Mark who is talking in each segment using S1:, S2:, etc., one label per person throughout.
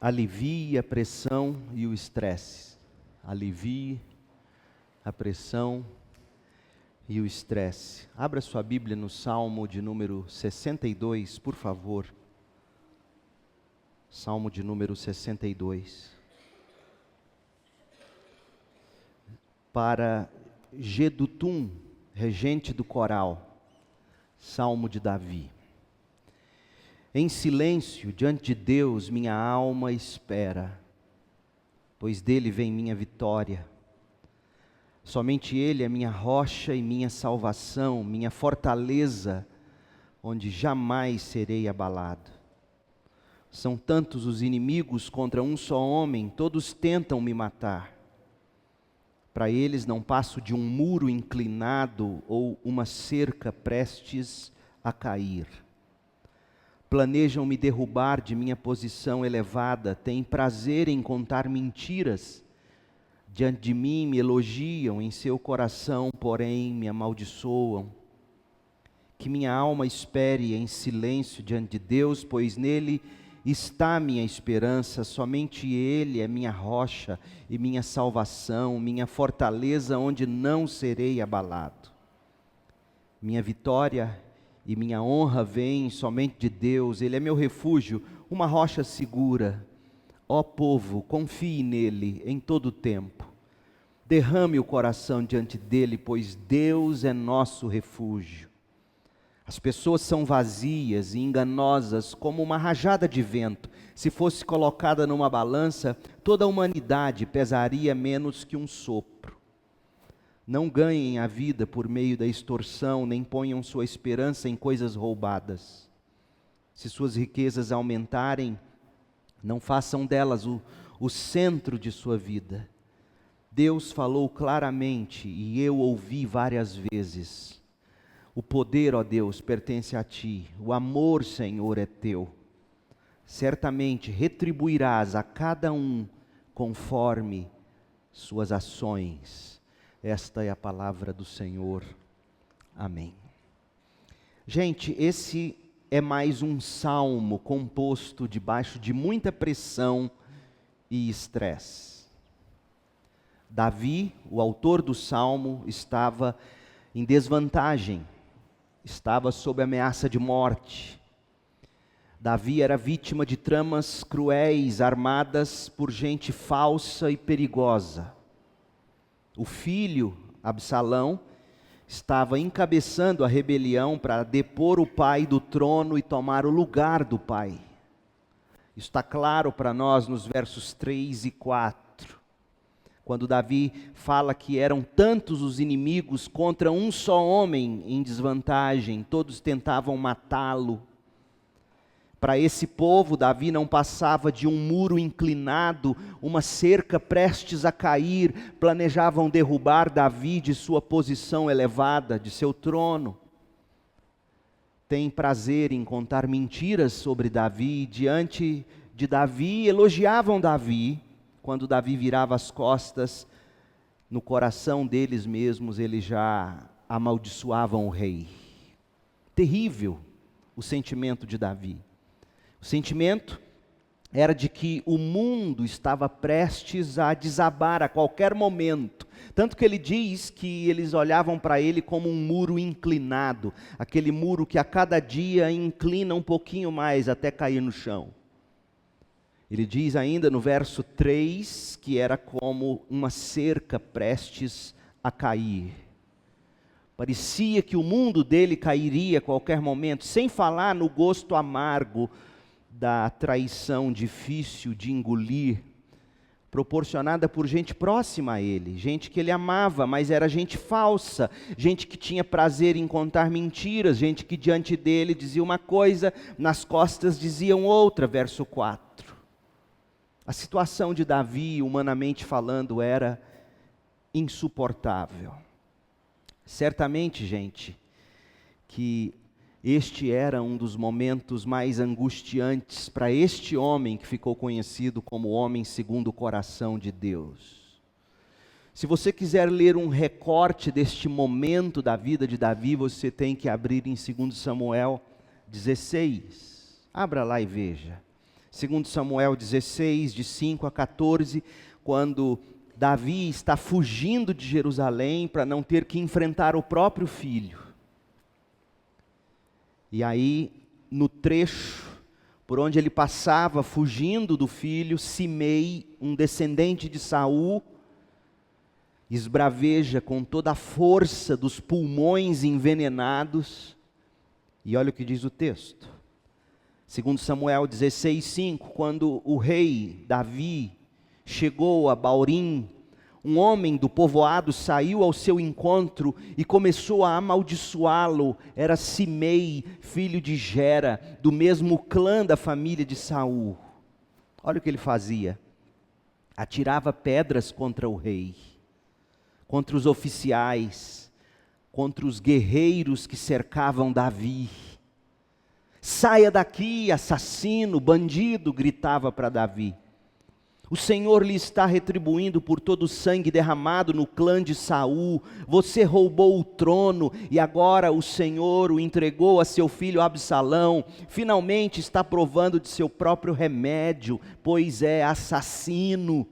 S1: alivie a pressão e o estresse. Alivie a pressão e o estresse. Abra sua Bíblia no Salmo de número 62, por favor. Salmo de número 62. Para Jedutum, regente do coral, Salmo de Davi. Em silêncio, diante de Deus, minha alma espera, pois dele vem minha vitória. Somente ele é minha rocha e minha salvação, minha fortaleza, onde jamais serei abalado. São tantos os inimigos contra um só homem, todos tentam me matar. Para eles não passo de um muro inclinado ou uma cerca prestes a cair. Planejam me derrubar de minha posição elevada, têm prazer em contar mentiras. Diante de mim me elogiam, em seu coração, porém, me amaldiçoam. Que minha alma espere em silêncio diante de Deus, pois nele está minha esperança, somente ele é minha rocha e minha salvação, minha fortaleza onde não serei abalado. Minha vitória e minha honra vêm somente de Deus, ele é meu refúgio, uma rocha segura. Ó povo, confie nele em todo o tempo. Derrame o coração diante dele, pois Deus é nosso refúgio. As pessoas são vazias e enganosas como uma rajada de vento. Se fosse colocada numa balança, toda a humanidade pesaria menos que um sopro. Não ganhem a vida por meio da extorsão, nem ponham sua esperança em coisas roubadas. Se suas riquezas aumentarem, não façam delas o centro de sua vida. Deus falou claramente e eu ouvi várias vezes. O poder, ó Deus, pertence a Ti. O amor, Senhor, é Teu. Certamente retribuirás a cada um conforme suas ações. Esta é a palavra do Senhor. Amém. Gente, esse é mais um salmo composto debaixo de muita pressão e estresse. Davi, o autor do salmo, estava em desvantagem, estava sob ameaça de morte. Davi era vítima de tramas cruéis, armadas por gente falsa e perigosa. O filho, Absalão, estava encabeçando a rebelião para depor o pai do trono e tomar o lugar do pai. Isso está claro para nós nos versos 3 e 4. Quando Davi fala que eram tantos os inimigos contra um só homem em desvantagem, todos tentavam matá-lo. Para esse povo, Davi não passava de um muro inclinado, uma cerca prestes a cair. Planejavam derrubar Davi de sua posição elevada, de seu trono. Tem prazer em contar mentiras sobre Davi. Diante de Davi, elogiavam Davi. Quando Davi virava as costas, no coração deles mesmos, eles já amaldiçoavam o rei. Terrível o sentimento de Davi. O sentimento era de que o mundo estava prestes a desabar a qualquer momento. Tanto que ele diz que eles olhavam para ele como um muro inclinado. Aquele muro que a cada dia inclina um pouquinho mais até cair no chão. Ele diz ainda no verso 3 que era como uma cerca prestes a cair. Parecia que o mundo dele cairia a qualquer momento, sem falar no gosto amargo da traição difícil de engolir, proporcionada por gente próxima a ele, gente que ele amava, mas era gente falsa, gente que tinha prazer em contar mentiras, gente que diante dele dizia uma coisa, nas costas diziam outra, verso 4. A situação de Davi, humanamente falando, era insuportável. Certamente, gente, que este era um dos momentos mais angustiantes para este homem que ficou conhecido como homem segundo o coração de Deus. Se você quiser ler um recorte deste momento da vida de Davi, você tem que abrir em 2 Samuel 16. Abra lá e veja. Segundo Samuel 16, de 5 a 14, quando Davi está fugindo de Jerusalém para não ter que enfrentar o próprio filho. E aí, no trecho por onde ele passava, fugindo do filho, Simei, um descendente de Saul, esbraveja com toda a força dos pulmões envenenados. E olha o que diz o texto. Segundo Samuel 16:5, quando o rei Davi chegou a Baurim, um homem do povoado saiu ao seu encontro e começou a amaldiçoá-lo. Era Simei, filho de Gera, do mesmo clã da família de Saul. Olha o que ele fazia. Atirava pedras contra o rei, contra os oficiais, contra os guerreiros que cercavam Davi. Saia daqui, assassino, bandido, gritava para Davi. O Senhor lhe está retribuindo por todo o sangue derramado no clã de Saul. Você roubou o trono e agora o Senhor o entregou a seu filho Absalão. Finalmente está provando de seu próprio remédio, pois é assassino.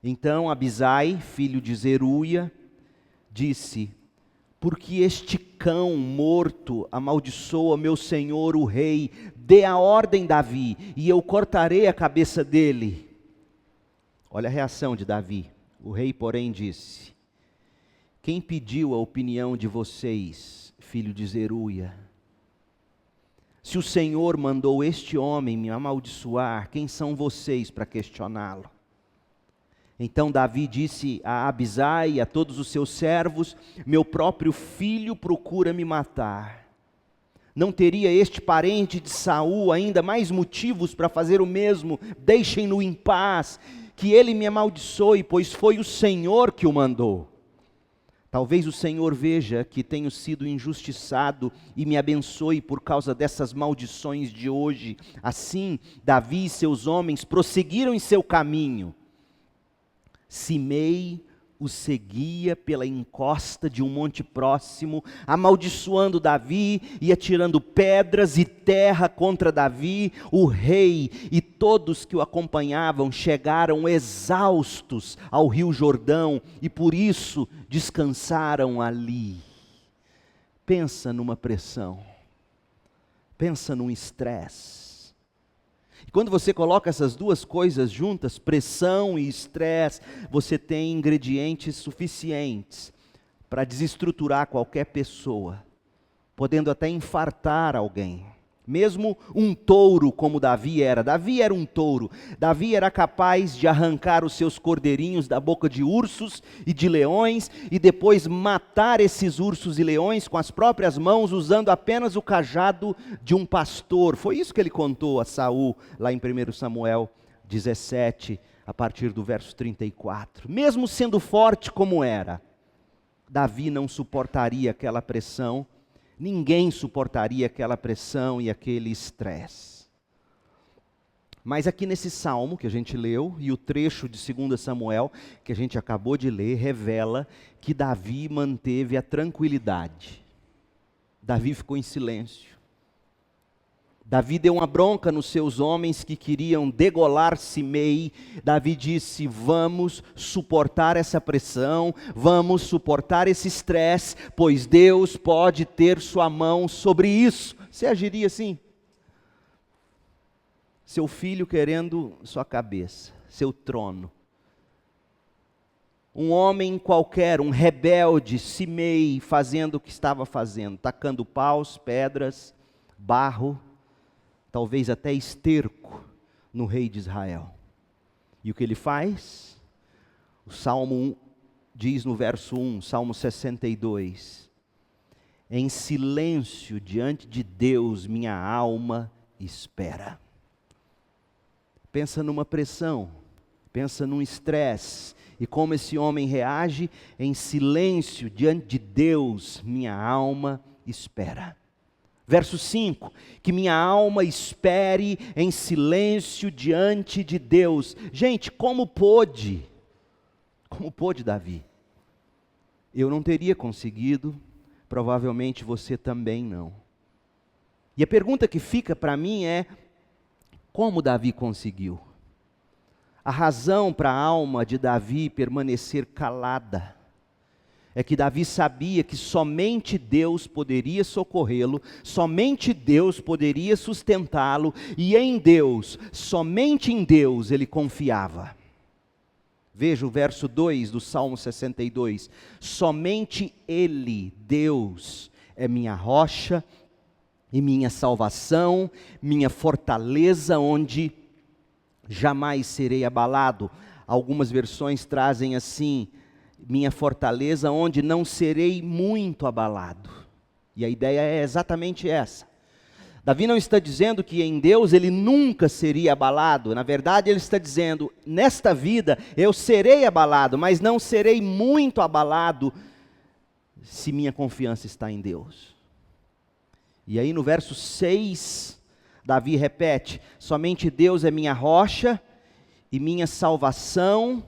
S1: Então Abisai, filho de Zeruia, disse: porque este cão morto amaldiçoa meu senhor o rei, dê a ordem, Davi, e eu cortarei a cabeça dele. Olha a reação de Davi. O rei, porém, disse: quem pediu a opinião de vocês, filho de Zeruia? Se o Senhor mandou este homem me amaldiçoar, quem são vocês para questioná-lo? Então Davi disse a Abisai e a todos os seus servos: meu próprio filho procura me matar. Não teria este parente de Saul ainda mais motivos para fazer o mesmo? Deixem-no em paz, que ele me amaldiçoe, pois foi o Senhor que o mandou. Talvez o Senhor veja que tenho sido injustiçado e me abençoe por causa dessas maldições de hoje. Assim, Davi e seus homens prosseguiram em seu caminho. Simei o seguia pela encosta de um monte próximo, amaldiçoando Davi e atirando pedras e terra contra Davi. O rei e todos que o acompanhavam chegaram exaustos ao rio Jordão e por isso descansaram ali. Pensa numa pressão, pensa num estresse. Quando você coloca essas duas coisas juntas, pressão e estresse, você tem ingredientes suficientes para desestruturar qualquer pessoa, podendo até infartar alguém. Mesmo um touro como Davi era um touro. Davi era capaz de arrancar os seus cordeirinhos da boca de ursos e de leões e depois matar esses ursos e leões com as próprias mãos, usando apenas o cajado de um pastor. Foi isso que ele contou a Saul lá em 1 Samuel 17, a partir do verso 34. Mesmo sendo forte como era, Davi não suportaria aquela pressão. Ninguém suportaria aquela pressão e aquele estresse. Mas aqui nesse salmo que a gente leu, e o trecho de 2 Samuel, que a gente acabou de ler, revela que Davi manteve a tranquilidade. Davi ficou em silêncio. Davi deu uma bronca nos seus homens que queriam degolar Simei. Davi disse: vamos suportar essa pressão, vamos suportar esse estresse, pois Deus pode ter sua mão sobre isso. Você agiria assim? Seu filho querendo sua cabeça, seu trono. Um homem qualquer, um rebelde, Simei, fazendo o que estava fazendo, tacando paus, pedras, barro, talvez até esterco no rei de Israel. E o que ele faz? O Salmo 1 diz no verso 1, Salmo 62, em silêncio diante de Deus minha alma espera. Pensa numa pressão, pensa num estresse, e como esse homem reage, em silêncio diante de Deus minha alma espera. Verso 5, que minha alma espere em silêncio diante de Deus. Gente, como pôde Davi? Eu não teria conseguido, provavelmente você também não. E a pergunta que fica para mim é, Como Davi conseguiu? A razão para a alma de Davi permanecer calada é que Davi sabia que somente Deus poderia socorrê-lo, somente Deus poderia sustentá-lo, e em Deus, somente em Deus ele confiava. Veja o verso 2 do Salmo 62. Somente Ele, Deus, é minha rocha e minha salvação, minha fortaleza, onde jamais serei abalado. Algumas versões trazem assim: minha fortaleza, onde não serei muito abalado. E a ideia é exatamente essa. Davi não está dizendo que em Deus ele nunca seria abalado. Na verdade, ele está dizendo: nesta vida eu serei abalado, mas não serei muito abalado se minha confiança está em Deus. E aí no verso 6, Davi repete: somente Deus é minha rocha e minha salvação,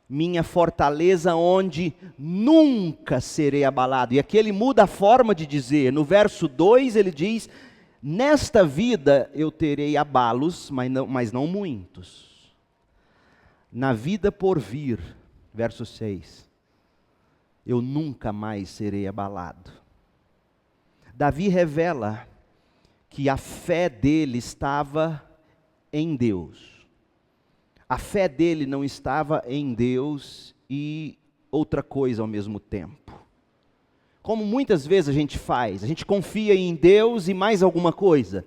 S1: minha fortaleza, onde nunca serei abalado. E aqui ele muda a forma de dizer. No verso 2 ele diz: nesta vida eu terei abalos, mas não muitos. Na vida por vir, verso 6, eu nunca mais serei abalado. Davi revela que a fé dele estava em Deus. A fé dele não estava em Deus e outra coisa ao mesmo tempo. Como muitas vezes a gente confia em Deus e mais alguma coisa.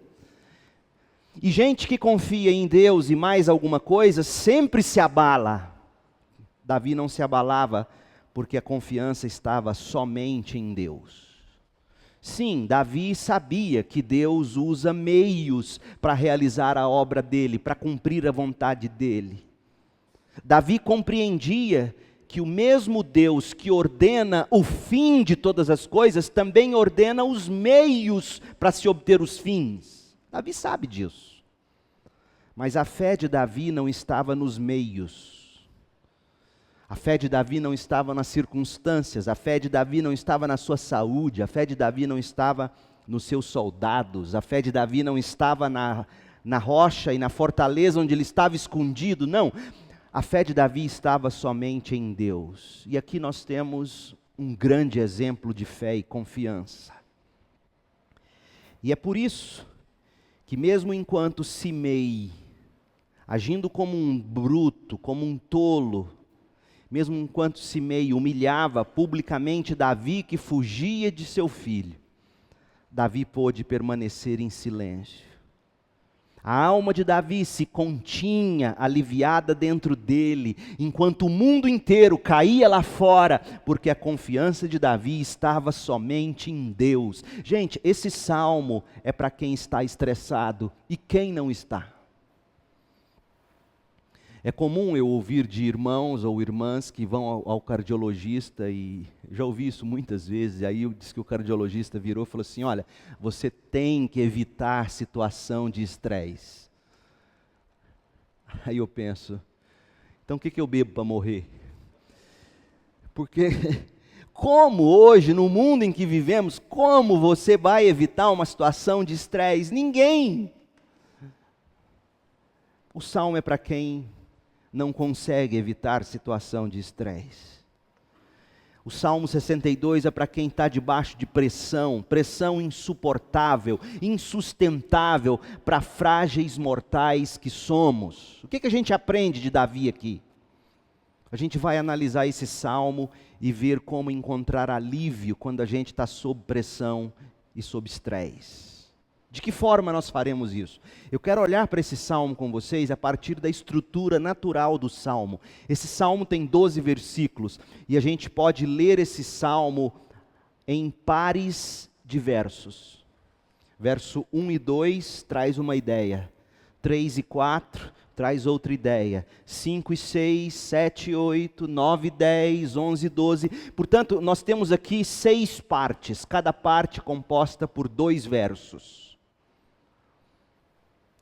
S1: E gente que confia em Deus e mais alguma coisa sempre se abala. Davi não se abalava porque a confiança estava somente em Deus. Sim, Davi sabia que Deus usa meios para realizar a obra dele, para cumprir a vontade dele. Davi compreendia que o mesmo Deus que ordena o fim de todas as coisas, também ordena os meios para se obter os fins. Davi sabe disso. Mas a fé de Davi não estava nos meios. A fé de Davi não estava nas circunstâncias, a fé de Davi não estava na sua saúde, a fé de Davi não estava nos seus soldados, a fé de Davi não estava na rocha e na fortaleza onde ele estava escondido, não. A fé de Davi estava somente em Deus. E aqui nós temos um grande exemplo de fé e confiança. E é por isso que mesmo enquanto Simei, agindo como um bruto, como um tolo, mesmo enquanto Simei humilhava publicamente Davi, que fugia de seu filho, Davi pôde permanecer em silêncio. A alma de Davi se continha, aliviada dentro dele, enquanto o mundo inteiro caía lá fora, porque a confiança de Davi estava somente em Deus. Gente, esse salmo é para quem está estressado e quem não está. É comum eu ouvir de irmãos ou irmãs que vão ao cardiologista, e já ouvi isso muitas vezes, e aí diz que o cardiologista virou e falou assim: olha, você tem que evitar situação de estresse. Aí eu penso, então o que eu bebo para morrer? Porque como hoje, no mundo em que vivemos, como você vai evitar uma situação de estresse? Ninguém. O salmo é para quem não consegue evitar situação de estresse. O Salmo 62 é para quem está debaixo de pressão insuportável, insustentável, para frágeis mortais que somos. O que a gente aprende de Davi aqui? A gente vai analisar esse salmo e ver como encontrar alívio quando a gente está sob pressão e sob estresse. De que forma nós faremos isso? Eu quero olhar para esse salmo com vocês a partir da estrutura natural do salmo. Esse salmo tem 12 versículos e a gente pode ler esse salmo em pares de versos. Verso 1 e 2 traz uma ideia, 3 e 4 traz outra ideia, 5 e 6, 7 e 8, 9 e 10, 11 e 12. Portanto, nós temos aqui 6 partes, cada parte composta por 2 versos.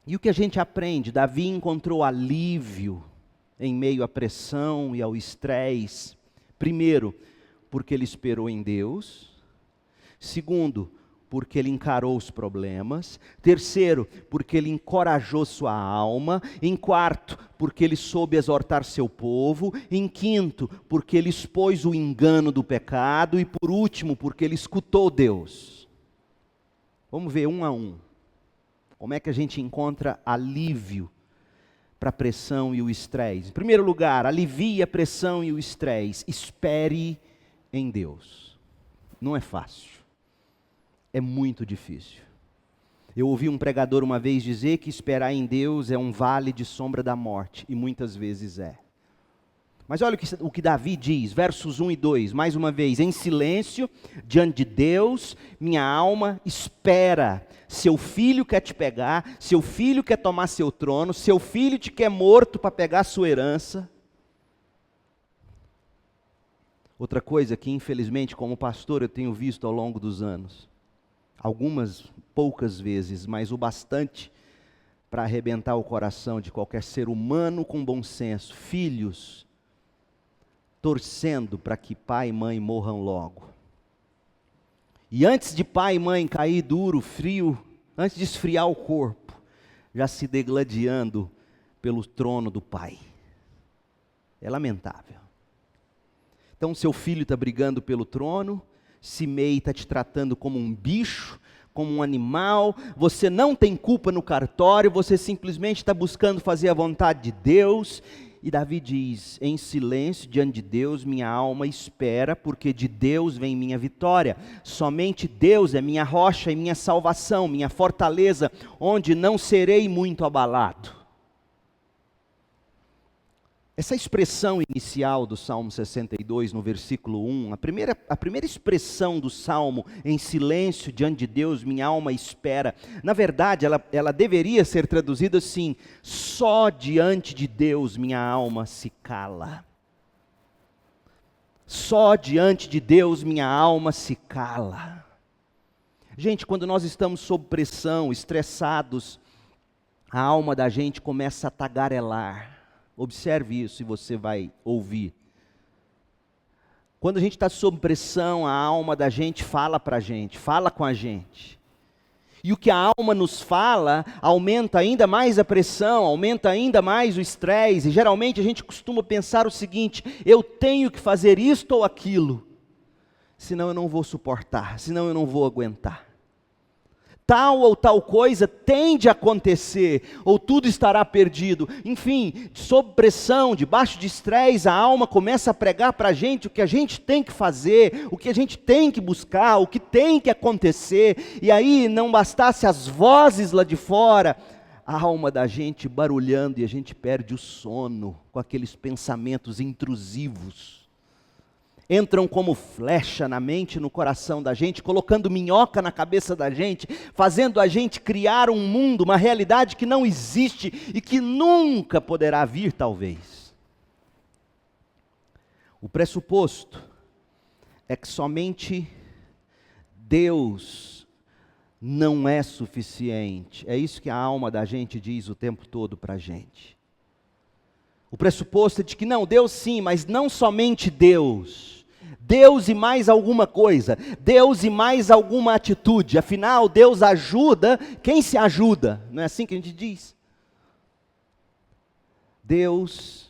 S1: E o que a gente aprende? Davi encontrou alívio em meio à pressão e ao estresse. Primeiro, porque ele esperou em Deus. Segundo, porque ele encarou os problemas. Terceiro, porque ele encorajou sua alma. Em quarto, porque ele soube exortar seu povo. Em quinto, porque ele expôs o engano do pecado. E por último, porque ele escutou Deus. Vamos ver um a um. Como é que a gente encontra alívio para a pressão e o estresse? Em primeiro lugar, alivie a pressão e o estresse. Espere em Deus. Não é fácil. É muito difícil. Eu ouvi um pregador uma vez dizer que esperar em Deus é um vale de sombra da morte, e muitas vezes é. Mas olha o que Davi diz, versos 1 e 2, mais uma vez: em silêncio, diante de Deus, minha alma espera. Seu filho quer te pegar, seu filho quer tomar seu trono, seu filho te quer morto para pegar sua herança. Outra coisa que, infelizmente, como pastor, eu tenho visto ao longo dos anos, algumas poucas vezes, mas o bastante para arrebentar o coração de qualquer ser humano com bom senso: filhos torcendo para que pai e mãe morram logo. E antes de pai e mãe cair duro, frio, antes de esfriar o corpo, já se degladiando pelo trono do pai. É lamentável. Então seu filho está brigando pelo trono, Simei está te tratando como um bicho, como um animal, você não tem culpa no cartório, você simplesmente está buscando fazer a vontade de Deus. E Davi diz: em silêncio diante de Deus minha alma espera, porque de Deus vem minha vitória. Somente Deus é minha rocha e minha salvação, minha fortaleza, onde não serei muito abalado. Essa expressão inicial do Salmo 62, no versículo 1, a primeira expressão do Salmo: em silêncio diante de Deus minha alma espera, na verdade ela deveria ser traduzida assim: só diante de Deus minha alma se cala. Só diante de Deus minha alma se cala. Gente, quando nós estamos sob pressão, estressados, a alma da gente começa a tagarelar. Observe isso e você vai ouvir. Quando a gente está sob pressão, a alma da gente fala para a gente, fala com a gente. E o que a alma nos fala, aumenta ainda mais a pressão, aumenta ainda mais o estresse. E geralmente a gente costuma pensar o seguinte: eu tenho que fazer isto ou aquilo, senão eu não vou suportar, senão eu não vou aguentar. Tal ou tal coisa tem de acontecer, ou tudo estará perdido. Enfim, sob pressão, debaixo de estresse, a alma começa a pregar para a gente o que a gente tem que fazer, o que a gente tem que buscar, o que tem que acontecer. E aí, não bastasse as vozes lá de fora, a alma da gente barulhando, e a gente perde o sono com aqueles pensamentos intrusivos. Entram como flecha na mente e no coração da gente, colocando minhoca na cabeça da gente, fazendo a gente criar um mundo, uma realidade que não existe e que nunca poderá vir, talvez. O pressuposto é que somente Deus não é suficiente. É isso que a alma da gente diz o tempo todo para a gente. O pressuposto é de que não, Deus sim, mas não somente Deus. Deus e mais alguma coisa, Deus e mais alguma atitude. Afinal, Deus ajuda quem se ajuda. Não é assim que a gente diz? Deus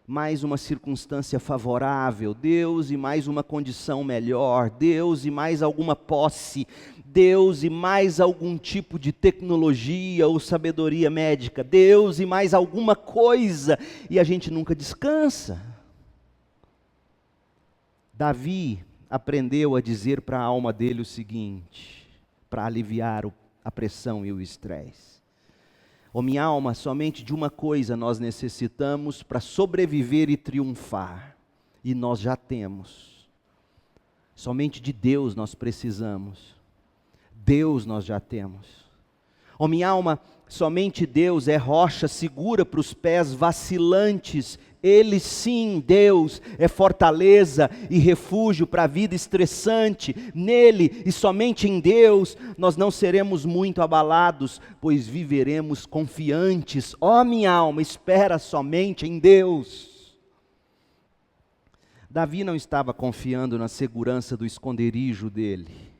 S1: mais uma circunstância favorável, Deus e mais uma condição melhor, Deus e mais alguma posse, Deus e mais algum tipo de tecnologia ou sabedoria médica, Deus e mais alguma coisa, e a gente nunca descansa. Davi aprendeu a dizer para a alma dele o seguinte, para aliviar a pressão e o estresse: ó minha alma, somente de uma coisa nós necessitamos para sobreviver e triunfar, e nós já temos. Somente de Deus nós precisamos. Deus nós já temos. Ó minha alma, somente Deus é rocha segura para os pés vacilantes. Ele sim, Deus, é fortaleza e refúgio para a vida estressante. Nele e somente em Deus nós não seremos muito abalados, pois viveremos confiantes. Ó minha alma, espera somente em Deus. Davi não estava confiando na segurança do esconderijo dele.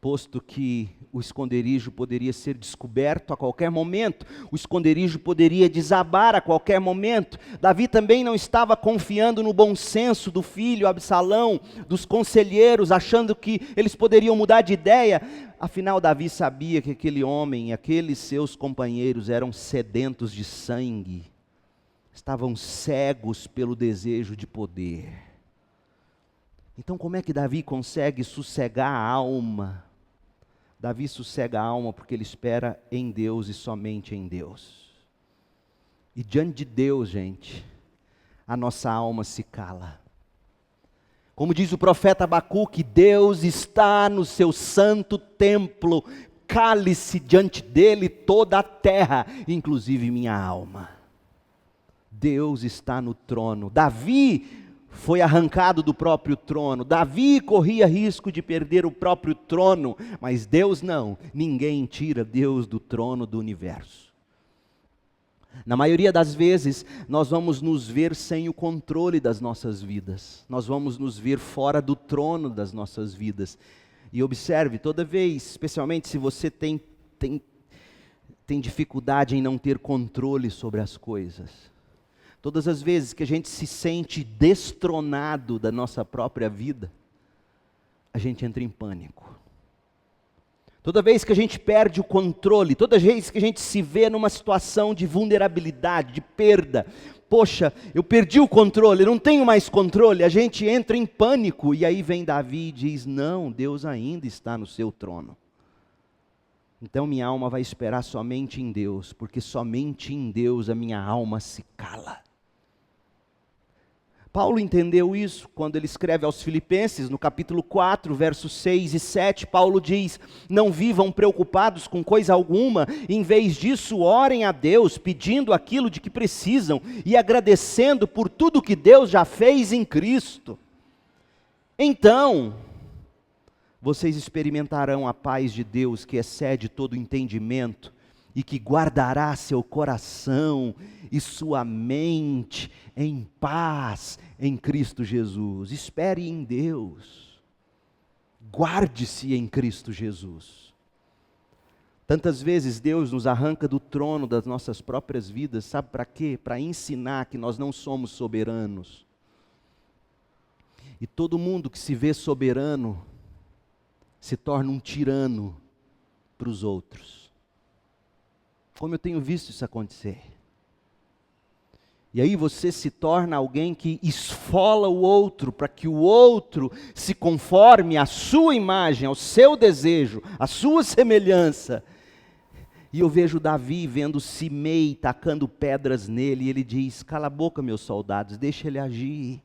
S1: posto que o esconderijo poderia ser descoberto a qualquer momento, o esconderijo poderia desabar a qualquer momento. Davi também não estava confiando no bom senso do filho Absalão, dos conselheiros, achando que eles poderiam mudar de ideia. Afinal, Davi sabia que aquele homem e aqueles seus companheiros eram sedentos de sangue, estavam cegos pelo desejo de poder. Então, como é que Davi consegue sossegar a alma? Davi sossega a alma porque ele espera em Deus e somente em Deus. E diante de Deus, gente, a nossa alma se cala. Como diz o profeta Abacuque, Deus está no seu santo templo, cale-se diante dele toda a terra, inclusive minha alma. Deus está no trono. Davi foi arrancado do próprio trono. Davi corria risco de perder o próprio trono, mas Deus não. Ninguém tira Deus do trono do universo. Na maioria das vezes, nós vamos nos ver sem o controle das nossas vidas. Nós vamos nos ver fora do trono das nossas vidas. E observe, toda vez, especialmente se você tem dificuldade em não ter controle sobre as coisas. Todas as vezes que a gente se sente destronado da nossa própria vida, a gente entra em pânico. Toda vez que a gente perde o controle, toda vez que a gente se vê numa situação de vulnerabilidade, de perda, poxa, eu perdi o controle, não tenho mais controle, a gente entra em pânico. E aí vem Davi e diz, não, Deus ainda está no seu trono. Então minha alma vai esperar somente em Deus, porque somente em Deus a minha alma se cala. Paulo entendeu isso quando ele escreve aos Filipenses, no capítulo 4, versos 6 e 7, Paulo diz, não vivam preocupados com coisa alguma, em vez disso orem a Deus, pedindo aquilo de que precisam e agradecendo por tudo que Deus já fez em Cristo. Então, vocês experimentarão a paz de Deus que excede todo entendimento, e que guardará seu coração e sua mente em paz em Cristo Jesus. Espere em Deus, guarde-se em Cristo Jesus. Tantas vezes Deus nos arranca do trono das nossas próprias vidas, sabe para quê? Para ensinar que nós não somos soberanos. E todo mundo que se vê soberano, se torna um tirano para os outros. Como eu tenho visto isso acontecer. E aí você se torna alguém que esfola o outro, para que o outro se conforme à sua imagem, ao seu desejo, à sua semelhança. E eu vejo Davi vendo Simei tacando pedras nele, e ele diz, cala a boca meus soldados, deixa ele agir.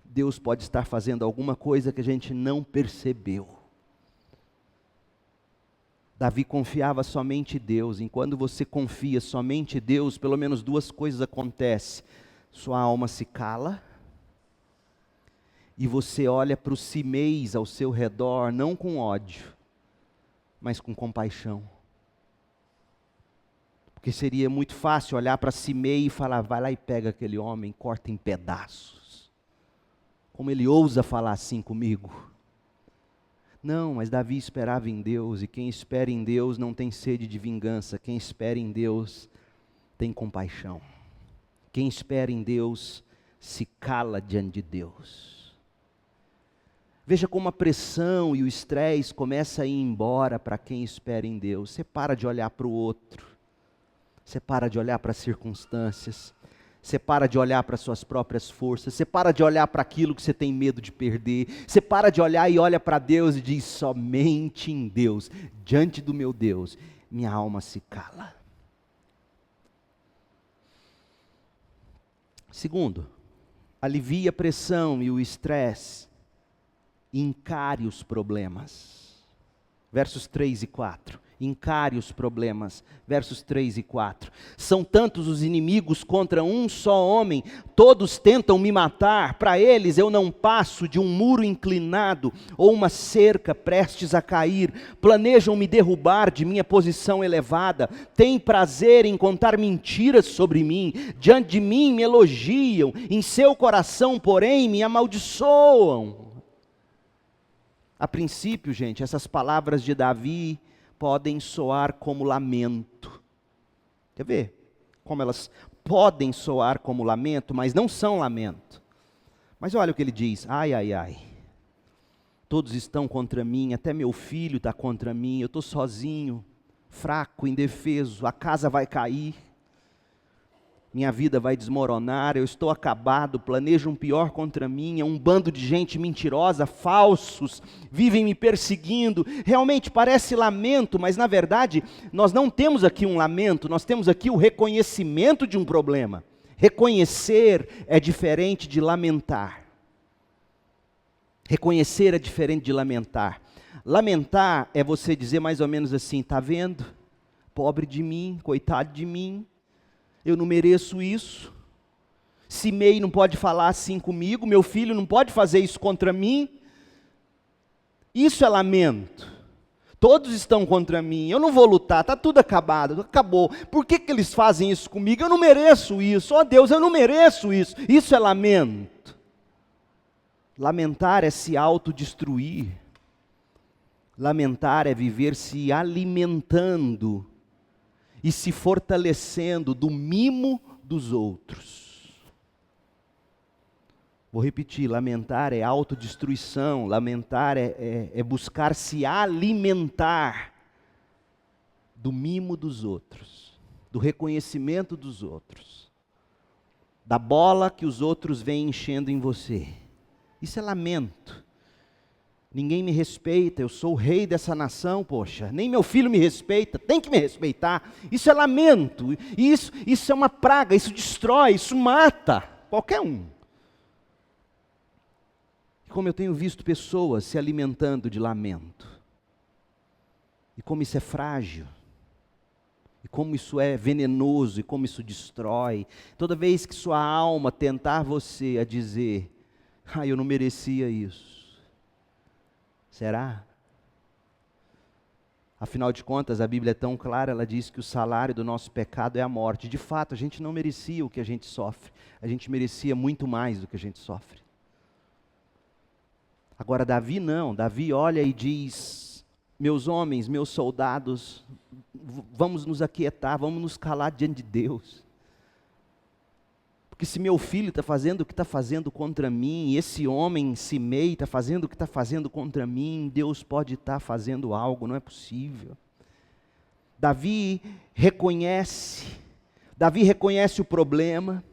S1: Deus pode estar fazendo alguma coisa que a gente não percebeu. Davi confiava somente em Deus. Enquanto você confia somente em Deus, pelo menos duas coisas acontecem. Sua alma se cala, e você olha para os Simeis ao seu redor, não com ódio, mas com compaixão. Porque seria muito fácil olhar para Simei e falar, vai lá e pega aquele homem, corta em pedaços. Como ele ousa falar assim comigo? Não, mas Davi esperava em Deus, e quem espera em Deus não tem sede de vingança. Quem espera em Deus tem compaixão. Quem espera em Deus se cala diante de Deus. Veja como a pressão e o estresse começam a ir embora para quem espera em Deus. Você para de olhar para o outro, você para de olhar para as circunstâncias, você para de olhar para as suas próprias forças, você para de olhar para aquilo que você tem medo de perder, você para de olhar e olha para Deus e diz, somente em Deus, diante do meu Deus, minha alma se cala. Segundo, alivie a pressão e o estresse, encare os problemas. Versos 3 e 4. Encare os problemas, versos 3 e 4. São tantos os inimigos contra um só homem, todos tentam me matar, para eles eu não passo de um muro inclinado, ou uma cerca prestes a cair, planejam me derrubar de minha posição elevada, têm prazer em contar mentiras sobre mim, diante de mim me elogiam, em seu coração porém me amaldiçoam. A princípio, gente, essas palavras de Davi podem soar como lamento. Quer ver? Como elas podem soar como lamento, mas não são lamento. Mas olha o que ele diz: ai, ai, ai. Todos estão contra mim, até meu filho está contra mim, eu estou sozinho, fraco, indefeso, a casa vai cair, minha vida vai desmoronar, eu estou acabado, planejam pior contra mim, é um bando de gente mentirosa, falsos, vivem me perseguindo. Realmente parece lamento, mas na verdade nós não temos aqui um lamento, nós temos aqui o reconhecimento de um problema. Reconhecer é diferente de lamentar. Reconhecer é diferente de lamentar. Lamentar é você dizer mais ou menos assim: está vendo? Pobre de mim, coitado de mim, eu não mereço isso. Simei não pode falar assim comigo, meu filho não pode fazer isso contra mim. Isso é lamento. Todos estão contra mim, eu não vou lutar, está tudo acabado, acabou. Por que eles fazem isso comigo? Eu não mereço isso. Oh Deus, eu não mereço isso. Isso é lamento. Lamentar é se autodestruir. Lamentar é viver se alimentando e se fortalecendo do mimo dos outros. Vou repetir: lamentar é autodestruição, lamentar é buscar se alimentar do mimo dos outros, do reconhecimento dos outros, da bola que os outros vêm enchendo em você. Isso é lamento. Ninguém me respeita, eu sou o rei dessa nação, poxa, nem meu filho me respeita, tem que me respeitar. Isso é lamento, isso é uma praga, isso destrói, isso mata qualquer um. Como eu tenho visto pessoas se alimentando de lamento, e como isso é frágil, e como isso é venenoso, e como isso destrói. Toda vez que sua alma tentar você a dizer: eu não merecia isso. Será? Afinal de contas, a Bíblia é tão clara, ela diz que o salário do nosso pecado é a morte. De fato, a gente não merecia o que a gente sofre. A gente merecia muito mais do que a gente sofre. Agora, Davi não. Davi olha e diz: meus homens, meus soldados, vamos nos aquietar, vamos nos calar diante de Deus. Porque se meu filho está fazendo o que está fazendo contra mim, e esse homem, Simei, está fazendo o que está fazendo contra mim, Deus pode estar fazendo algo, não é possível. Davi reconhece o problema.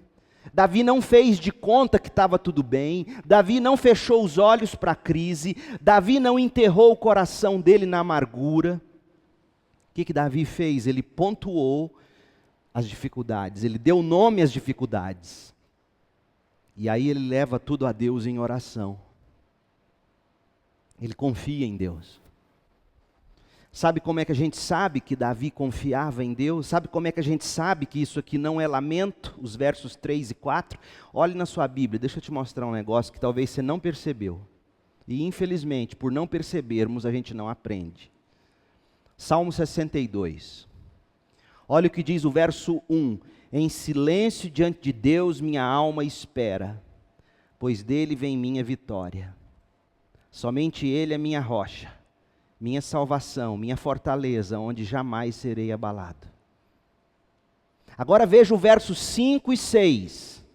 S1: Davi não fez de conta que estava tudo bem. Davi não fechou os olhos para a crise. Davi não enterrou o coração dele na amargura. O que Davi fez? Ele pontuou as dificuldades, ele deu nome às dificuldades. E aí ele leva tudo a Deus em oração. Ele confia em Deus. Sabe como é que a gente sabe que Davi confiava em Deus? Sabe como é que a gente sabe que isso aqui não é lamento? Os versos 3 e 4. Olhe na sua Bíblia, deixa eu te mostrar um negócio que talvez você não percebeu. E infelizmente, por não percebermos, a gente não aprende. Salmo 62. Olha o que diz o verso 1. Em silêncio diante de Deus minha alma espera, pois dele vem minha vitória. Somente ele é minha rocha, minha salvação, minha fortaleza, onde jamais serei abalado. Agora veja o verso 5 e 6.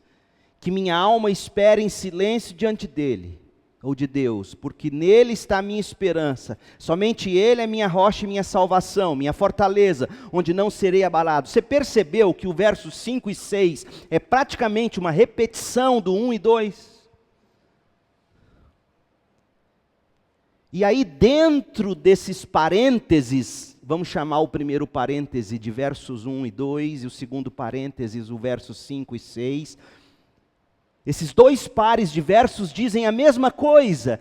S1: Que minha alma espera em silêncio diante dele, ou de Deus, porque nele está a minha esperança. Somente ele é minha rocha e minha salvação, minha fortaleza, onde não serei abalado. Você percebeu que o verso 5 e 6 é praticamente uma repetição do 1 e 2? E aí dentro desses parênteses, vamos chamar o primeiro parêntese de versos 1 e 2, e o segundo parênteses, o verso 5 e 6, esses dois pares de versos dizem a mesma coisa,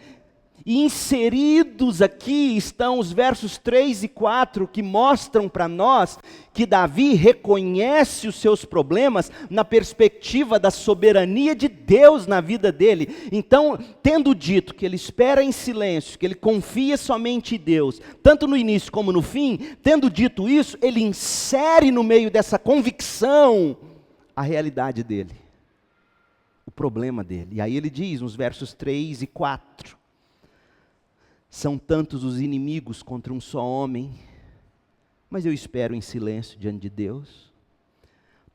S1: e inseridos aqui estão os versos 3 e 4, que mostram para nós que Davi reconhece os seus problemas na perspectiva da soberania de Deus na vida dele. Então, tendo dito que ele espera em silêncio, que ele confia somente em Deus, tanto no início como no fim, tendo dito isso, ele insere no meio dessa convicção a realidade dele, o problema dele. E aí ele diz nos versos 3 e 4, São tantos os inimigos contra um só homem, mas eu espero em silêncio diante de Deus.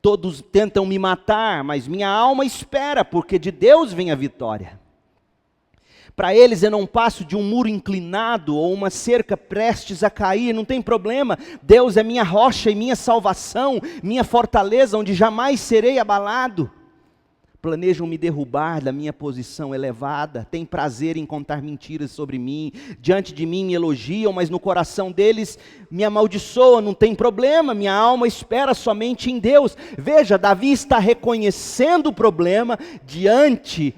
S1: Todos tentam me matar, mas minha alma espera, porque de Deus vem a vitória. Para eles eu não passo de um muro inclinado ou uma cerca prestes a cair, não tem problema. Deus é minha rocha e minha salvação, minha fortaleza, onde jamais serei abalado. Planejam me derrubar da minha posição elevada, têm prazer em contar mentiras sobre mim, diante de mim me elogiam, mas no coração deles me amaldiçoam, não tem problema, minha alma espera somente em Deus. Veja, Davi está reconhecendo o problema diante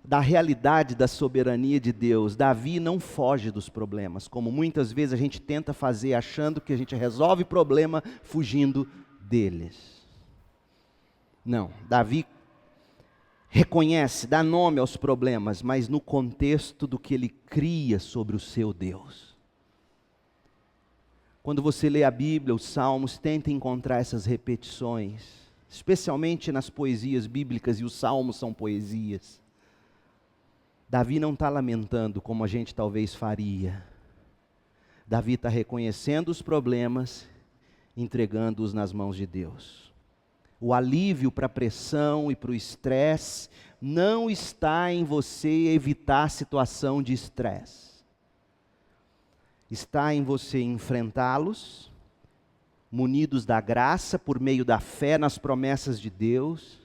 S1: da realidade da soberania de Deus. Davi não foge dos problemas, como muitas vezes a gente tenta fazer, achando que a gente resolve problema fugindo deles. Não, Davi reconhece, dá nome aos problemas, mas no contexto do que ele cria sobre o seu Deus. Quando você lê a Bíblia, os Salmos, tenta encontrar essas repetições, especialmente nas poesias bíblicas, e os Salmos são poesias. Davi não está lamentando como a gente talvez faria. Davi está reconhecendo os problemas, entregando-os nas mãos de Deus. O alívio para a pressão e para o estresse não está em você evitar a situação de estresse. Está em você enfrentá-los, munidos da graça, por meio da fé nas promessas de Deus.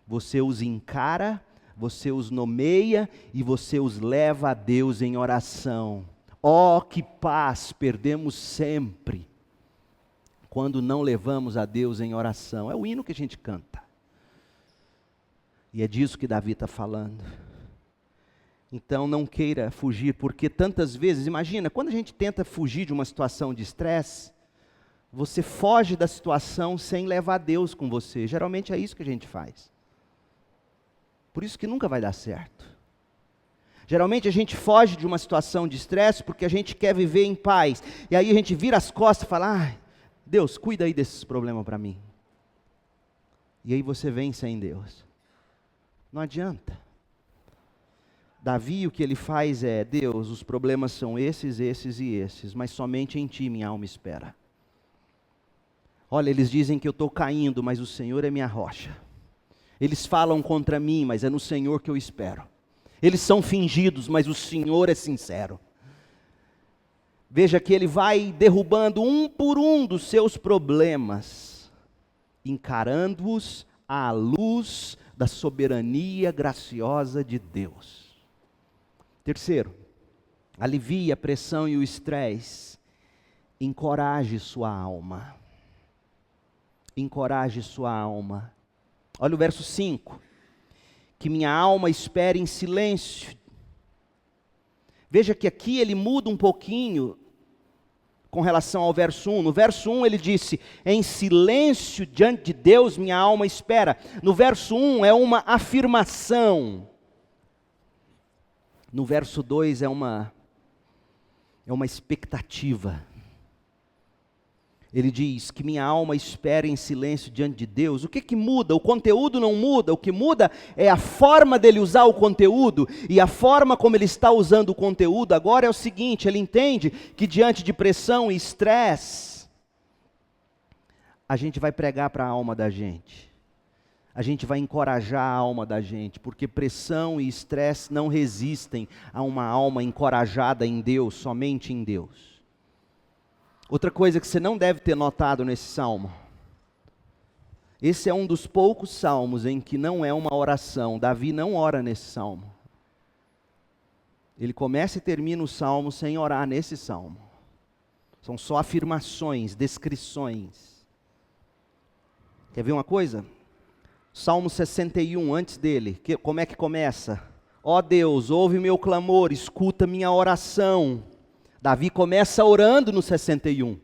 S1: Você os encara, você os nomeia e você os leva a Deus em oração. Oh, que paz perdemos sempre quando não levamos a Deus em oração. É o hino que a gente canta. E é disso que Davi está falando. Então não queira fugir, porque tantas vezes, imagina, quando a gente tenta fugir de uma situação de estresse, você foge da situação sem levar Deus com você. Geralmente é isso que a gente faz. Por isso que nunca vai dar certo. Geralmente a gente foge de uma situação de estresse porque a gente quer viver em paz. E aí a gente vira as costas e fala, Deus, cuida aí desses problemas para mim. E aí você vem sem Deus. Não adianta. Davi, o que ele faz é, Deus, os problemas são esses, esses e esses, mas somente em Ti minha alma espera. Olha, eles dizem que eu estou caindo, mas o Senhor é minha rocha. Eles falam contra mim, mas é no Senhor que eu espero. Eles são fingidos, mas o Senhor é sincero. Veja que ele vai derrubando um por um dos seus problemas, encarando-os à luz da soberania graciosa de Deus. Terceiro, alivie a pressão e o estresse, encoraje sua alma. Encoraje sua alma. Olha o verso 5. Que minha alma espere em silêncio. Veja que aqui ele muda um pouquinho com relação ao verso 1. No verso 1 ele disse, em silêncio diante de Deus minha alma espera. No verso 1 é uma afirmação. No verso 2 é uma expectativa. Ele diz que minha alma espera em silêncio diante de Deus. O que muda? O conteúdo não muda. O que muda é a forma dele usar o conteúdo. E a forma como ele está usando o conteúdo agora é o seguinte, ele entende que diante de pressão e estresse, a gente vai pregar para a alma da gente. A gente vai encorajar a alma da gente, porque pressão e estresse não resistem a uma alma encorajada em Deus, somente em Deus. Outra coisa que você não deve ter notado nesse salmo, esse é um dos poucos salmos em que não é uma oração. Davi não ora nesse salmo. Ele começa e termina o salmo sem orar nesse salmo. São só afirmações, descrições. Quer ver uma coisa? Salmo 61, antes dele, como é que começa? Ó Deus, ouve meu clamor, escuta minha oração. Davi começa orando no 61.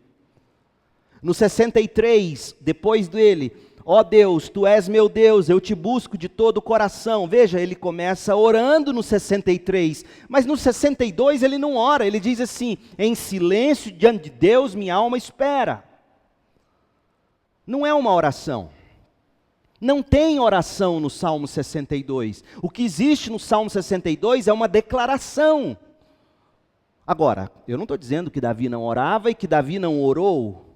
S1: No 63, depois dele, ó Deus, Tu és meu Deus, eu te busco de todo o coração. Veja, ele começa orando no 63, mas no 62 ele não ora, ele diz assim, em silêncio diante de Deus minha alma espera. Não é uma oração. Não tem oração no Salmo 62. O que existe no Salmo 62 é uma declaração. Agora, eu não estou dizendo que Davi não orava e que Davi não orou.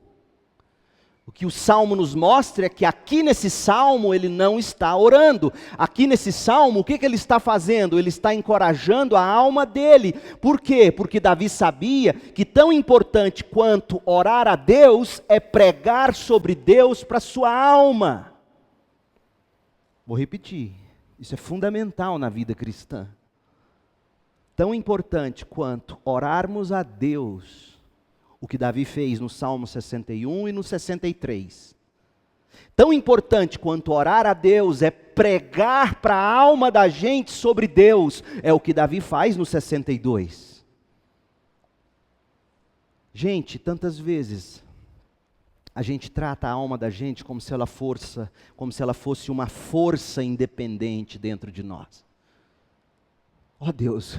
S1: O que o Salmo nos mostra é que aqui nesse Salmo ele não está orando. Aqui nesse Salmo, o que ele está fazendo? Ele está encorajando a alma dele. Por quê? Porque Davi sabia que tão importante quanto orar a Deus é pregar sobre Deus para a sua alma. Vou repetir, isso é fundamental na vida cristã. Tão importante quanto orarmos a Deus, o que Davi fez no Salmo 61 e no 63. Tão importante quanto orar a Deus é pregar para a alma da gente sobre Deus, é o que Davi faz no 62. Gente, tantas vezes a gente trata a alma da gente como se ela fosse uma força independente dentro de nós. Ó Deus,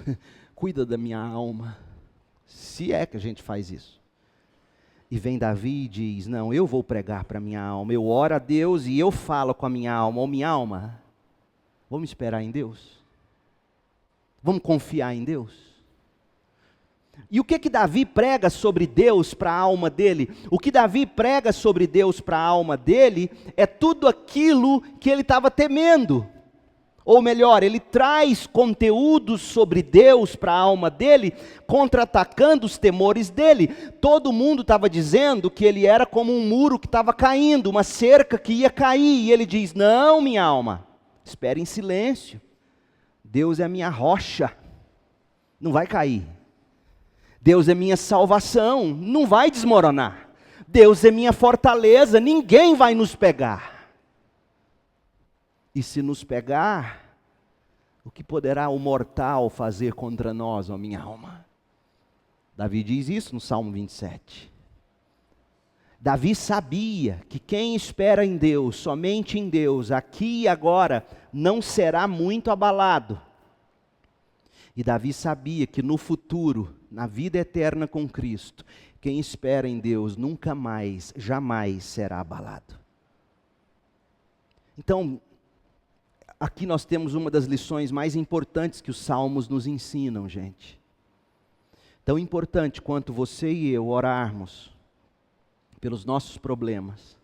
S1: cuida da minha alma. Se é que a gente faz isso. E vem Davi e diz, não, eu vou pregar para a minha alma, eu oro a Deus e eu falo com a minha alma, ô minha alma, vamos esperar em Deus? Vamos confiar em Deus? E o que Davi prega sobre Deus para a alma dele? O que Davi prega sobre Deus para a alma dele é tudo aquilo que ele estava temendo. Ou melhor, ele traz conteúdos sobre Deus para a alma dele, contra-atacando os temores dele. Todo mundo estava dizendo que ele era como um muro que estava caindo, uma cerca que ia cair. E ele diz, não, minha alma, espere em silêncio. Deus é a minha rocha, não vai cair. Deus é minha salvação, não vai desmoronar. Deus é minha fortaleza, ninguém vai nos pegar. E se nos pegar, o que poderá o mortal fazer contra nós, ó minha alma? Davi diz isso no Salmo 27. Davi sabia que quem espera em Deus, somente em Deus, aqui e agora, não será muito abalado. E Davi sabia que no futuro, na vida eterna com Cristo, quem espera em Deus nunca mais, jamais será abalado. Então, aqui nós temos uma das lições mais importantes que os Salmos nos ensinam, gente. Tão importante quanto você e eu orarmos pelos nossos problemas,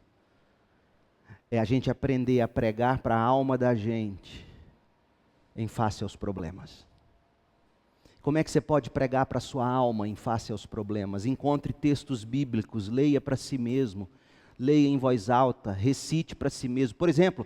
S1: é a gente aprender a pregar para a alma da gente em face aos problemas. Como é que você pode pregar para a sua alma em face aos problemas? Encontre textos bíblicos, leia para si mesmo. Leia em voz alta, recite para si mesmo. Por exemplo,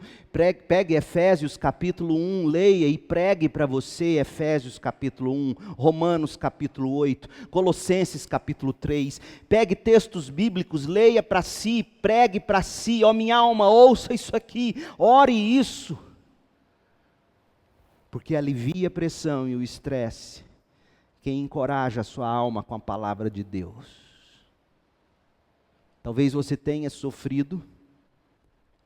S1: pegue Efésios capítulo 1, leia e pregue para você Efésios capítulo 1, Romanos capítulo 8, Colossenses capítulo 3. Pegue textos bíblicos, leia para si, pregue para si. Ó minha alma, ouça isso aqui, ore isso. Porque alivia a pressão e o estresse quem encoraja a sua alma com a palavra de Deus. Talvez você tenha sofrido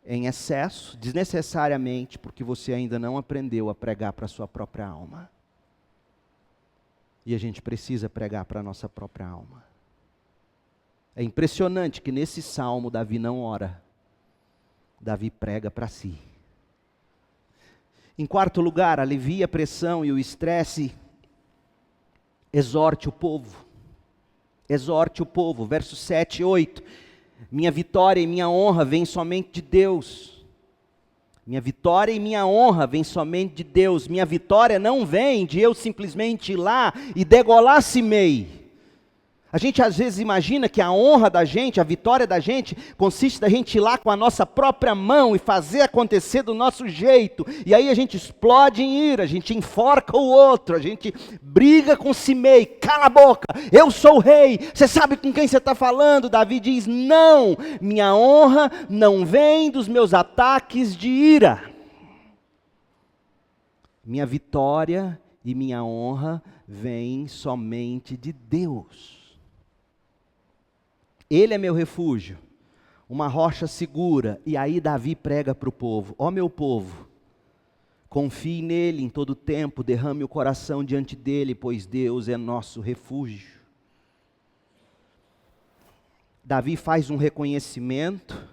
S1: em excesso, desnecessariamente, porque você ainda não aprendeu a pregar para a sua própria alma. E a gente precisa pregar para a nossa própria alma. É impressionante que nesse salmo Davi não ora. Davi prega para si. Em quarto lugar, alivia a pressão e o estresse, exorte o povo. Exorte o povo, versos 7 e 8. Minha vitória e minha honra vêm somente de Deus. Minha vitória e minha honra vêm somente de Deus. Minha vitória não vem de eu simplesmente ir lá e degolar Simei. A gente às vezes imagina que a honra da gente, a vitória da gente, consiste da gente ir lá com a nossa própria mão e fazer acontecer do nosso jeito. E aí a gente explode em ira, a gente enforca o outro, a gente briga com Simei. Cala a boca, eu sou o rei, você sabe com quem você está falando? Davi diz, não, minha honra não vem dos meus ataques de ira. Minha vitória e minha honra vêm somente de Deus. Ele é meu refúgio, uma rocha segura. E aí Davi prega para o povo, ó meu povo, confie nele em todo tempo, derrame o coração diante dele, pois Deus é nosso refúgio. Davi faz um reconhecimento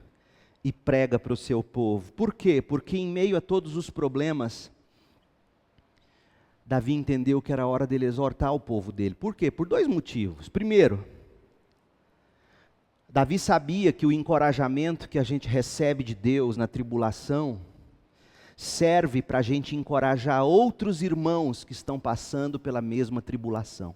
S1: e prega para o seu povo. Por quê? Porque em meio a todos os problemas, Davi entendeu que era hora dele exortar o povo dele. Por quê? Por 2 motivos. Primeiro, Davi sabia que o encorajamento que a gente recebe de Deus na tribulação serve para a gente encorajar outros irmãos que estão passando pela mesma tribulação.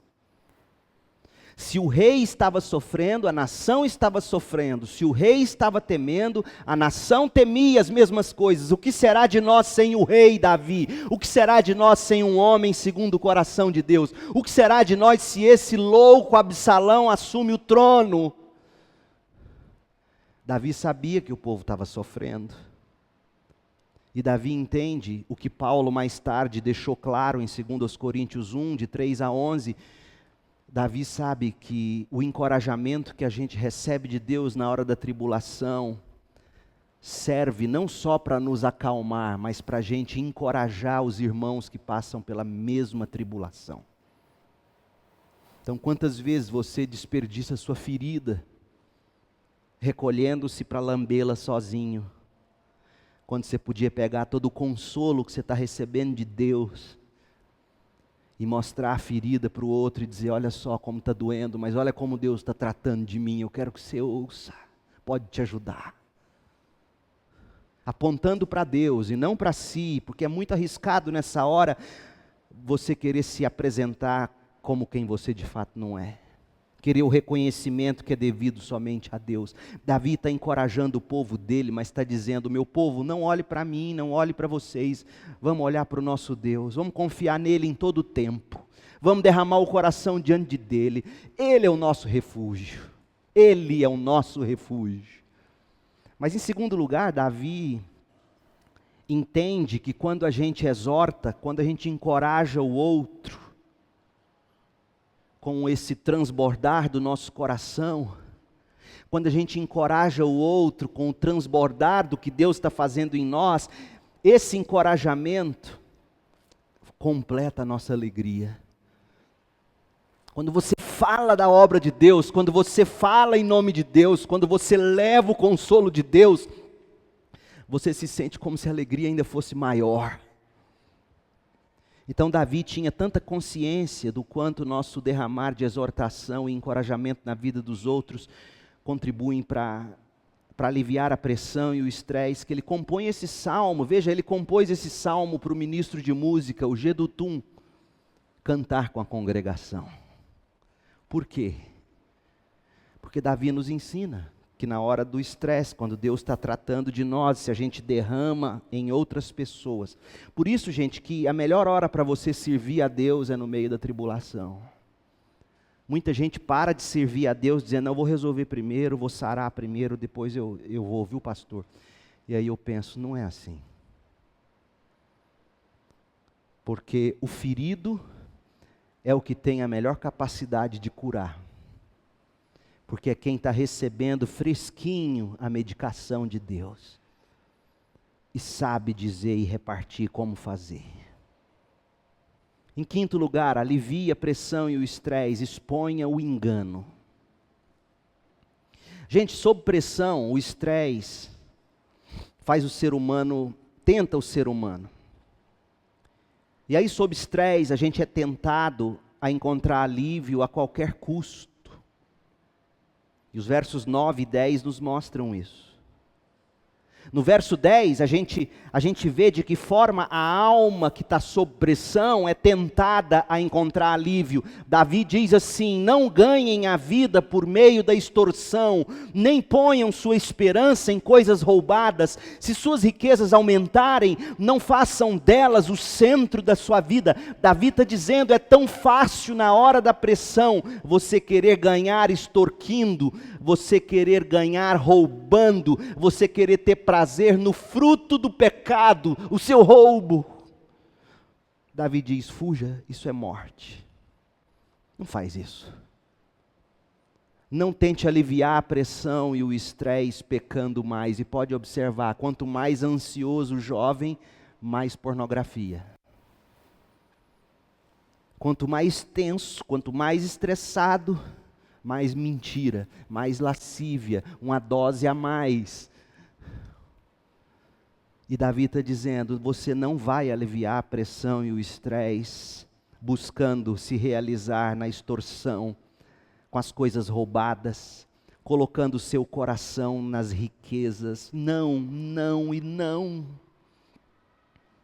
S1: Se o rei estava sofrendo, a nação estava sofrendo. Se o rei estava temendo, a nação temia as mesmas coisas. O que será de nós sem o rei Davi? O que será de nós sem um homem segundo o coração de Deus? O que será de nós se esse louco Absalão assume o trono? Davi sabia que o povo estava sofrendo. E Davi entende o que Paulo mais tarde deixou claro em 2 Coríntios 1, de 3 a 11. Davi sabe que o encorajamento que a gente recebe de Deus na hora da tribulação serve não só para nos acalmar, mas para a gente encorajar os irmãos que passam pela mesma tribulação. Então, quantas vezes você desperdiça sua ferida, recolhendo-se para lambê-la sozinho, quando você podia pegar todo o consolo que você está recebendo de Deus, e mostrar a ferida para o outro e dizer, olha só como está doendo, mas olha como Deus está tratando de mim, eu quero que você ouça, pode te ajudar. Apontando para Deus e não para si, porque é muito arriscado nessa hora você querer se apresentar como quem você de fato não é. Querer o reconhecimento que é devido somente a Deus. Davi está encorajando o povo dele, mas está dizendo, meu povo, não olhe para mim, não olhe para vocês, vamos olhar para o nosso Deus, vamos confiar nele em todo o tempo, vamos derramar o coração diante dele, ele é o nosso refúgio, ele é o nosso refúgio. Mas em segundo lugar, Davi entende que quando a gente exorta, quando a gente encoraja o outro, com esse transbordar do nosso coração, quando a gente encoraja o outro com o transbordar do que Deus está fazendo em nós, esse encorajamento completa a nossa alegria. Quando você fala da obra de Deus, quando você fala em nome de Deus, quando você leva o consolo de Deus, você se sente como se a alegria ainda fosse maior. Então Davi tinha tanta consciência do quanto o nosso derramar de exortação e encorajamento na vida dos outros contribuem para aliviar a pressão e o estresse, que ele compõe esse salmo. Veja, ele compôs esse salmo para o ministro de música, o Jedutum, cantar com a congregação. Por quê? Porque Davi nos ensina que na hora do estresse, quando Deus está tratando de nós, se a gente derrama em outras pessoas. Por isso, gente, que a melhor hora para você servir a Deus é no meio da tribulação. Muita gente para de servir a Deus dizendo, não, eu vou resolver primeiro, vou sarar primeiro, depois eu vou ouvir o pastor. E aí eu penso, não é assim. Porque o ferido é o que tem a melhor capacidade de curar. Porque é quem está recebendo fresquinho a medicação de Deus. E sabe dizer e repartir como fazer. Em quinto lugar, alivia a pressão e o estresse, exponha o engano. Gente, sob pressão, o estresse faz o ser humano, tenta o ser humano. E aí, sob estresse, a gente é tentado a encontrar alívio a qualquer custo. E os versos 9 e 10 nos mostram isso. No verso 10, a gente vê de que forma a alma que está sob pressão é tentada a encontrar alívio. Davi diz assim, não ganhem a vida por meio da extorsão, nem ponham sua esperança em coisas roubadas. Se suas riquezas aumentarem, não façam delas o centro da sua vida. Davi está dizendo, é tão fácil na hora da pressão, você querer ganhar extorquindo, você querer ganhar roubando, você querer ter prazer no fruto do pecado, o seu roubo. Davi diz, fuja, isso é morte. Não faz isso. Não tente aliviar a pressão e o estresse pecando mais. E pode observar, quanto mais ansioso o jovem, mais pornografia. Quanto mais tenso, quanto mais estressado, mais mentira, mais lascívia, uma dose a mais. E Davi está dizendo, você não vai aliviar a pressão e o estresse, buscando se realizar na extorsão, com as coisas roubadas, colocando o seu coração nas riquezas. Não, não e não.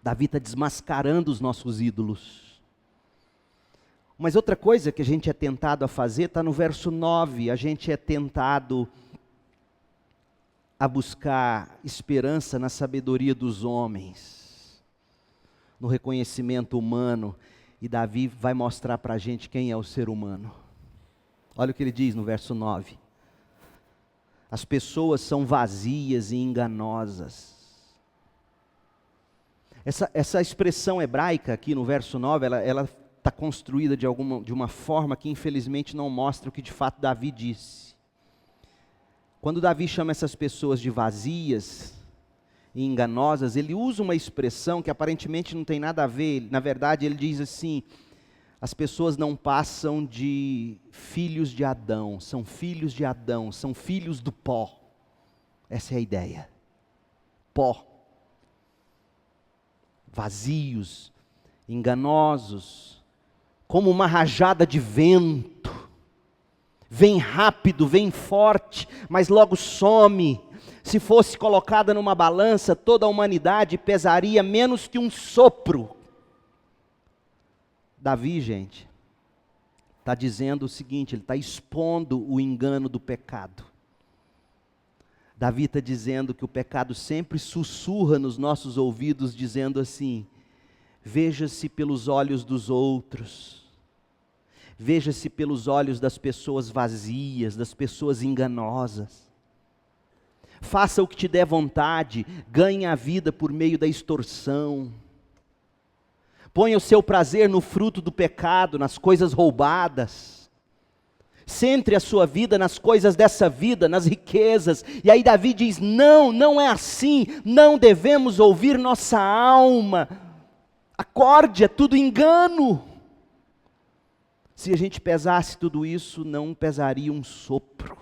S1: Davi está desmascarando os nossos ídolos. Mas outra coisa que a gente é tentado a fazer, está no verso 9, a gente é tentado a buscar esperança na sabedoria dos homens, no reconhecimento humano, e Davi vai mostrar para a gente quem é o ser humano. Olha o que ele diz no verso 9. As pessoas são vazias e enganosas. Essa expressão hebraica aqui no verso 9, ela está construída de uma forma que infelizmente não mostra o que de fato Davi disse. Quando Davi chama essas pessoas de vazias e enganosas, ele usa uma expressão que aparentemente não tem nada a ver. Na verdade, ele diz assim, as pessoas não passam de filhos de Adão, são filhos de Adão, são filhos do pó. Essa é a ideia. Pó. Vazios, enganosos, como uma rajada de vento. Vem rápido, vem forte, mas logo some. Se fosse colocada numa balança, toda a humanidade pesaria menos que um sopro. Davi, gente, está dizendo o seguinte, ele está expondo o engano do pecado. Davi está dizendo que o pecado sempre sussurra nos nossos ouvidos, dizendo assim, veja-se pelos olhos dos outros, veja-se pelos olhos das pessoas vazias, das pessoas enganosas. Faça o que te der vontade, ganhe a vida por meio da extorsão. Ponha o seu prazer no fruto do pecado, nas coisas roubadas. Centre a sua vida nas coisas dessa vida, nas riquezas. E aí Davi diz, não, não é assim, não devemos ouvir nossa alma. Acorde, é tudo engano. Se a gente pesasse tudo isso, não pesaria um sopro.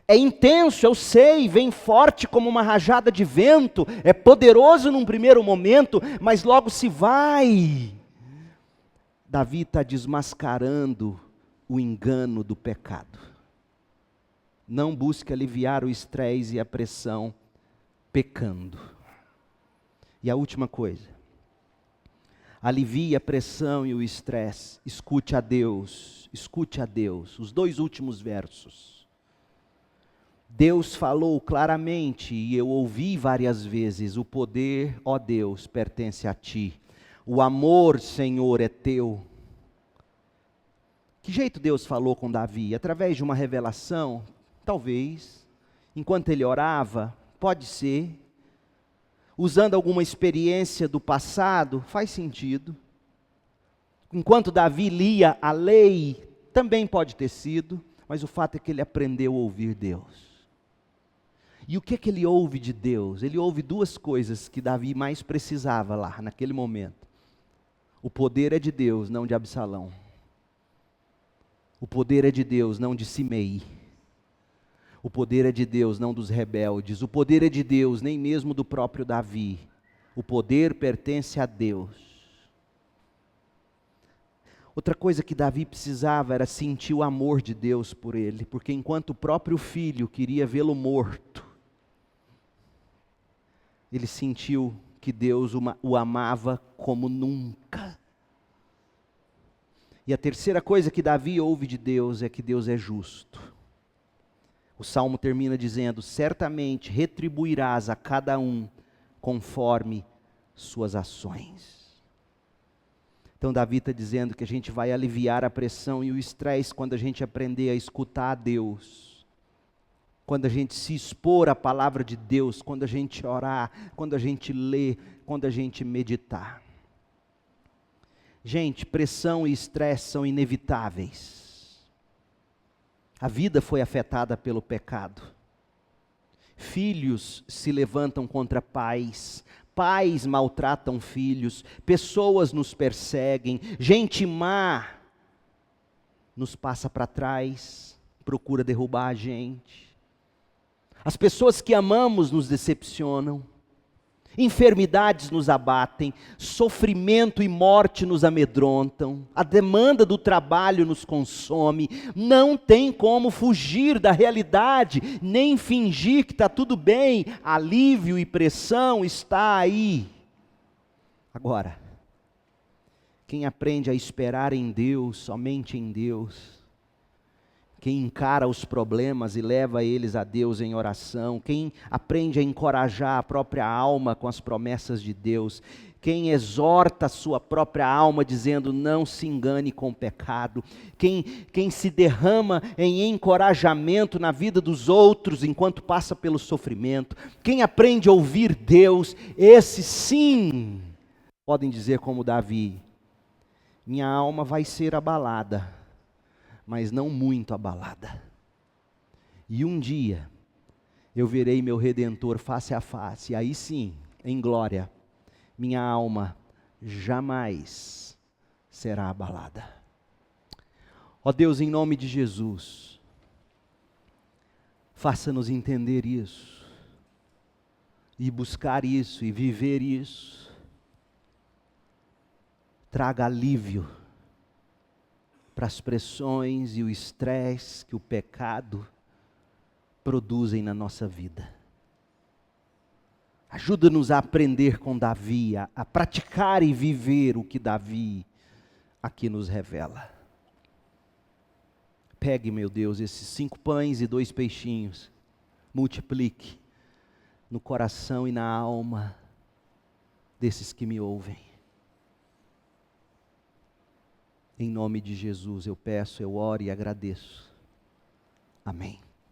S1: É intenso, eu sei, vem forte como uma rajada de vento, é poderoso num primeiro momento, mas logo se vai. Davi está desmascarando o engano do pecado. Não busque aliviar o estresse e a pressão pecando. E a última coisa, alivie a pressão e o estresse, escute a Deus, os dois últimos versos. Deus falou claramente, e eu ouvi várias vezes, o poder, ó Deus, pertence a ti. O amor, Senhor, é teu. Que jeito Deus falou com Davi? Através de uma revelação? Talvez. Enquanto ele orava? Pode ser. Usando alguma experiência do passado? Faz sentido. Enquanto Davi lia a lei? Também pode ter sido. Mas o fato é que ele aprendeu a ouvir Deus. E o que é que ele ouve de Deus? Ele ouve duas coisas que Davi mais precisava lá, naquele momento. O poder é de Deus, não de Absalão. O poder é de Deus, não de Simei. O poder é de Deus, não dos rebeldes. O poder é de Deus, nem mesmo do próprio Davi. O poder pertence a Deus. Outra coisa que Davi precisava era sentir o amor de Deus por ele, porque enquanto o próprio filho queria vê-lo morto, ele sentiu que Deus o amava como nunca. E a terceira coisa que Davi ouve de Deus é que Deus é justo. O Salmo termina dizendo, certamente retribuirás a cada um conforme suas ações. Então Davi está dizendo que a gente vai aliviar a pressão e o estresse quando a gente aprender a escutar a Deus. Quando a gente se expor à palavra de Deus, quando a gente orar, quando a gente ler, quando a gente meditar. Gente, pressão e estresse são inevitáveis. A vida foi afetada pelo pecado. Filhos se levantam contra pais, pais maltratam filhos, pessoas nos perseguem, gente má nos passa para trás, procura derrubar a gente. As pessoas que amamos nos decepcionam. enfermidades nos abatem, sofrimento e morte nos amedrontam, a demanda do trabalho nos consome, não tem como fugir da realidade, nem fingir que está tudo bem, alívio e pressão está aí. Agora, quem aprende a esperar em Deus, somente em Deus, quem encara os problemas e leva eles a Deus em oração, quem aprende a encorajar a própria alma com as promessas de Deus, quem exorta a sua própria alma dizendo não se engane com o pecado, quem se derrama em encorajamento na vida dos outros enquanto passa pelo sofrimento, quem aprende a ouvir Deus, esses sim podem dizer como Davi: minha alma vai ser abalada, mas não muito abalada. E um dia eu verei meu Redentor face a face, e aí sim, em glória, minha alma jamais será abalada. Ó Deus, em nome de Jesus, faça-nos entender isso, e buscar isso, e viver isso. Traga alívio para as pressões e o estresse que o pecado produzem na nossa vida. Ajuda-nos a aprender com Davi, a praticar e viver o que Davi aqui nos revela. Pegue, meu Deus, esses 5 pães e 2 peixinhos, multiplique no coração e na alma desses que me ouvem. Em nome de Jesus eu peço, eu oro e agradeço. Amém.